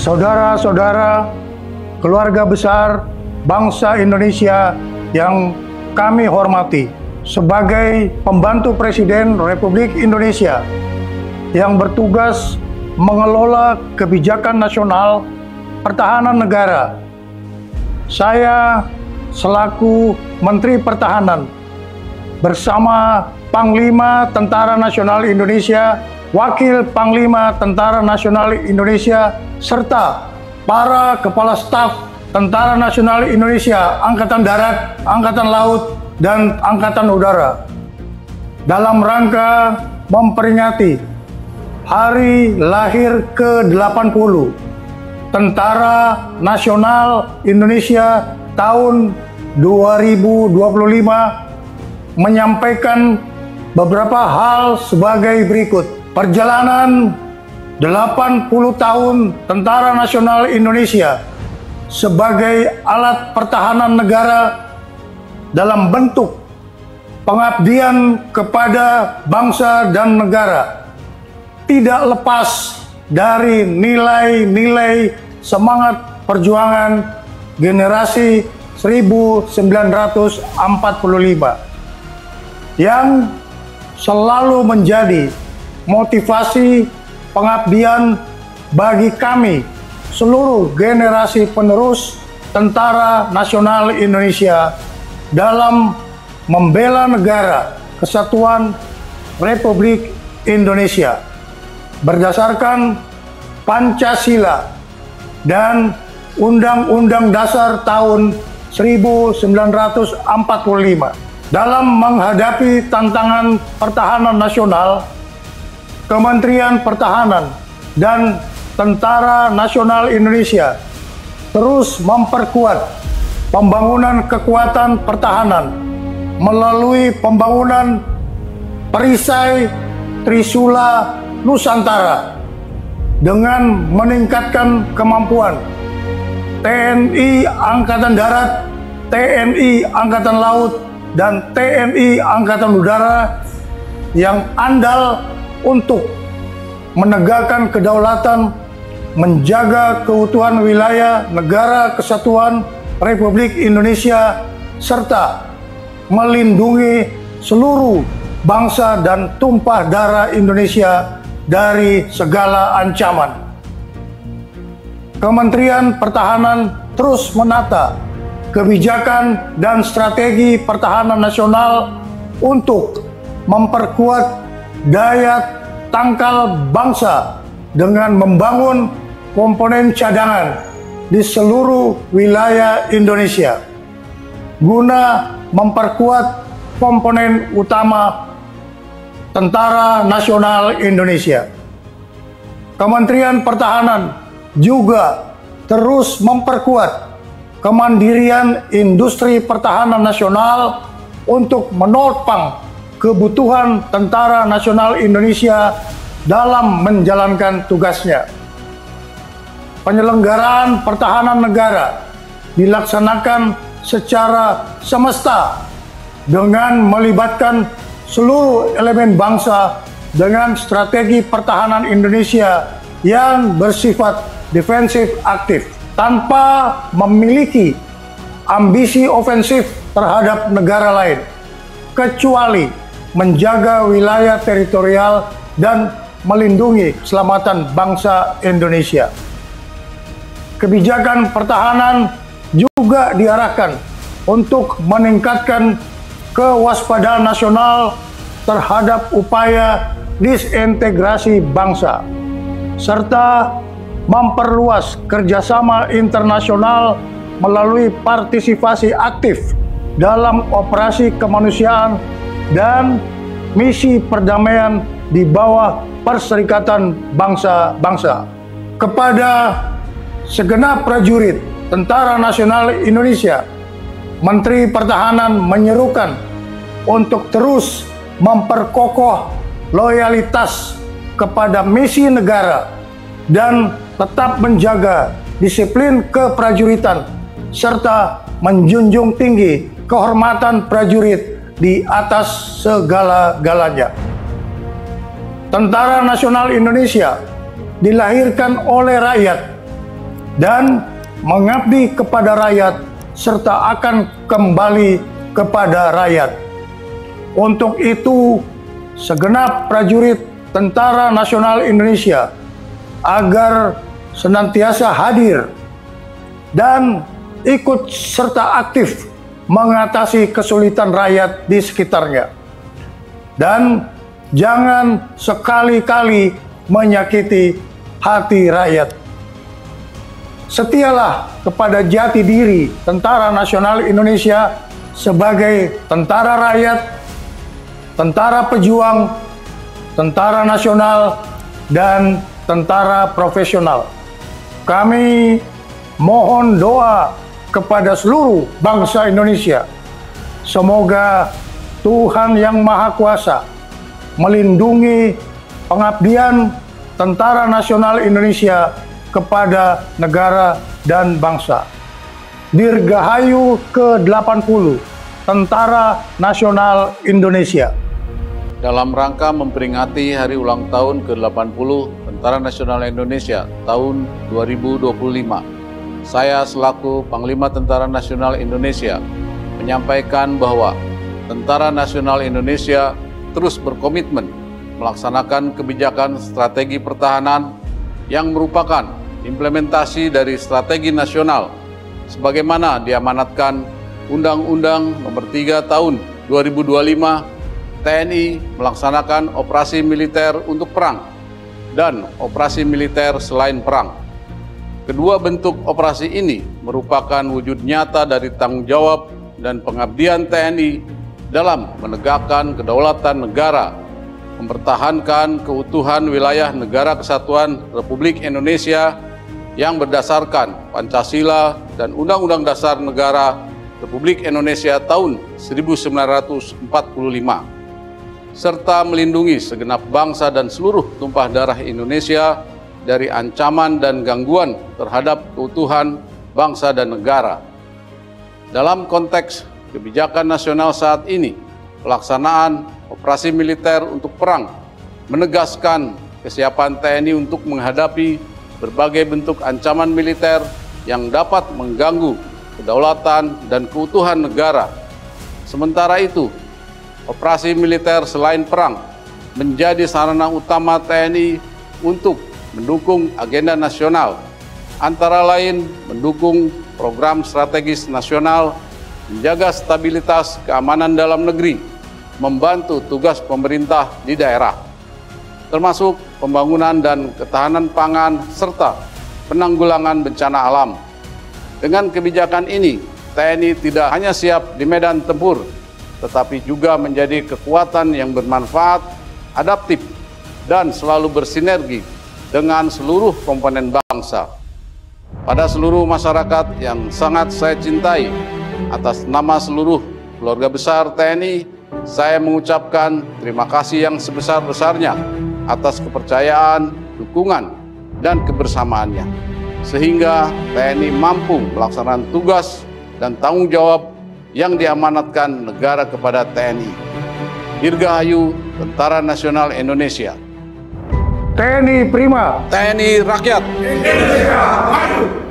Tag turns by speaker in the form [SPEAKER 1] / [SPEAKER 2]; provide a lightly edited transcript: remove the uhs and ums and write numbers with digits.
[SPEAKER 1] saudara-saudara, keluarga besar bangsa Indonesia yang kami hormati, sebagai pembantu Presiden Republik Indonesia yang bertugas mengelola kebijakan nasional pertahanan negara, saya selaku Menteri Pertahanan bersama Panglima Tentara Nasional Indonesia, Wakil Panglima Tentara Nasional Indonesia, serta para Kepala Staf Tentara Nasional Indonesia, Angkatan Darat, Angkatan Laut, dan Angkatan Udara, dalam rangka memperingati Hari Lahir ke-80 Tentara Nasional Indonesia tahun 2025, menyampaikan beberapa hal sebagai berikut. Perjalanan 80 tahun Tentara Nasional Indonesia sebagai alat pertahanan negara dalam bentuk pengabdian kepada bangsa dan negara tidak lepas dari nilai-nilai semangat perjuangan generasi 1945 yang selalu menjadi motivasi pengabdian bagi kami seluruh generasi penerus Tentara Nasional Indonesia dalam membela negara kesatuan Republik Indonesia berdasarkan Pancasila dan Undang-Undang Dasar tahun 1945. Dalam menghadapi tantangan pertahanan nasional, Kementerian Pertahanan dan Tentara Nasional Indonesia terus memperkuat pembangunan kekuatan pertahanan melalui pembangunan perisai Trisula Nusantara dengan meningkatkan kemampuan TNI Angkatan Darat, TNI Angkatan Laut, dan TNI Angkatan Udara yang andal untuk menegakkan kedaulatan, menjaga keutuhan wilayah negara kesatuan Republik Indonesia, serta melindungi seluruh bangsa dan tumpah darah Indonesia dari segala ancaman. Kementerian Pertahanan terus menata kebijakan dan strategi pertahanan nasional untuk memperkuat daya tangkal bangsa dengan membangun komponen cadangan di seluruh wilayah Indonesia guna memperkuat komponen utama Tentara Nasional Indonesia. Kementerian Pertahanan juga terus memperkuat kemandirian industri pertahanan nasional untuk menopang kebutuhan Tentara Nasional Indonesia dalam menjalankan tugasnya. Penyelenggaraan pertahanan negara dilaksanakan secara semesta dengan melibatkan seluruh elemen bangsa dengan strategi pertahanan Indonesia yang bersifat defensif aktif, tanpa memiliki ambisi ofensif terhadap negara lain, kecuali menjaga wilayah teritorial dan melindungi keselamatan bangsa Indonesia. Kebijakan pertahanan juga diarahkan untuk meningkatkan kewaspadaan nasional terhadap upaya disintegrasi bangsa, serta memperluas kerjasama internasional melalui partisipasi aktif dalam operasi kemanusiaan dan misi perdamaian di bawah Perserikatan Bangsa-Bangsa. Kepada segenap prajurit Tentara Nasional Indonesia, Menteri Pertahanan menyerukan untuk terus memperkokoh loyalitas kepada misi negara dan tetap menjaga disiplin keprajuritan serta menjunjung tinggi kehormatan prajurit di atas segala-galanya. Tentara Nasional Indonesia dilahirkan oleh rakyat dan mengabdi kepada rakyat serta akan kembali kepada rakyat. Untuk itu, segenap prajurit Tentara Nasional Indonesia agar senantiasa hadir dan ikut serta aktif mengatasi kesulitan rakyat di sekitarnya. Dan jangan sekali-kali menyakiti hati rakyat. Setialah kepada jati diri Tentara Nasional Indonesia sebagai tentara rakyat, tentara pejuang, tentara nasional, dan tentara profesional. Kami mohon doa kepada seluruh bangsa Indonesia. Semoga Tuhan Yang Maha Kuasa melindungi pengabdian Tentara Nasional Indonesia kepada negara dan bangsa. Dirgahayu ke-80 Tentara Nasional Indonesia.
[SPEAKER 2] Dalam rangka memperingati hari ulang tahun ke-80 Tentara Nasional Indonesia tahun 2025, saya selaku Panglima Tentara Nasional Indonesia menyampaikan bahwa Tentara Nasional Indonesia terus berkomitmen melaksanakan kebijakan strategi pertahanan yang merupakan implementasi dari strategi nasional sebagaimana diamanatkan Undang-Undang Nomor 3 Tahun 2025 TNI melaksanakan operasi militer untuk perang dan operasi militer selain perang. Kedua bentuk operasi ini merupakan wujud nyata dari tanggung jawab dan pengabdian TNI dalam menegakkan kedaulatan negara, mempertahankan keutuhan wilayah Negara Kesatuan Republik Indonesia yang berdasarkan Pancasila dan Undang-Undang Dasar Negara Republik Indonesia tahun 1945, serta melindungi segenap bangsa dan seluruh tumpah darah Indonesia dari ancaman dan gangguan terhadap keutuhan bangsa dan negara. Dalam konteks kebijakan nasional saat ini, pelaksanaan operasi militer untuk perang menegaskan kesiapan TNI untuk menghadapi berbagai bentuk ancaman militer yang dapat mengganggu kedaulatan dan keutuhan negara. Sementara itu, operasi militer selain perang menjadi sarana utama TNI untuk mendukung agenda nasional, antara lain mendukung program strategis nasional, menjaga stabilitas keamanan dalam negeri, membantu tugas pemerintah di daerah, termasuk pembangunan dan ketahanan pangan serta penanggulangan bencana alam. Dengan kebijakan ini, TNI tidak hanya siap di medan tempur, tetapi juga menjadi kekuatan yang bermanfaat, adaptif, dan selalu bersinergi dengan seluruh komponen bangsa. Pada seluruh masyarakat yang sangat saya cintai, atas nama seluruh keluarga besar TNI, saya mengucapkan terima kasih yang sebesar-besarnya atas kepercayaan, dukungan, dan kebersamaannya, sehingga TNI mampu melaksanakan tugas dan tanggung jawab yang diamanatkan negara kepada TNI. Dirgahayu Tentara Nasional Indonesia.
[SPEAKER 1] TNI Prima.
[SPEAKER 2] TNI Rakyat.
[SPEAKER 3] Indonesia Maju.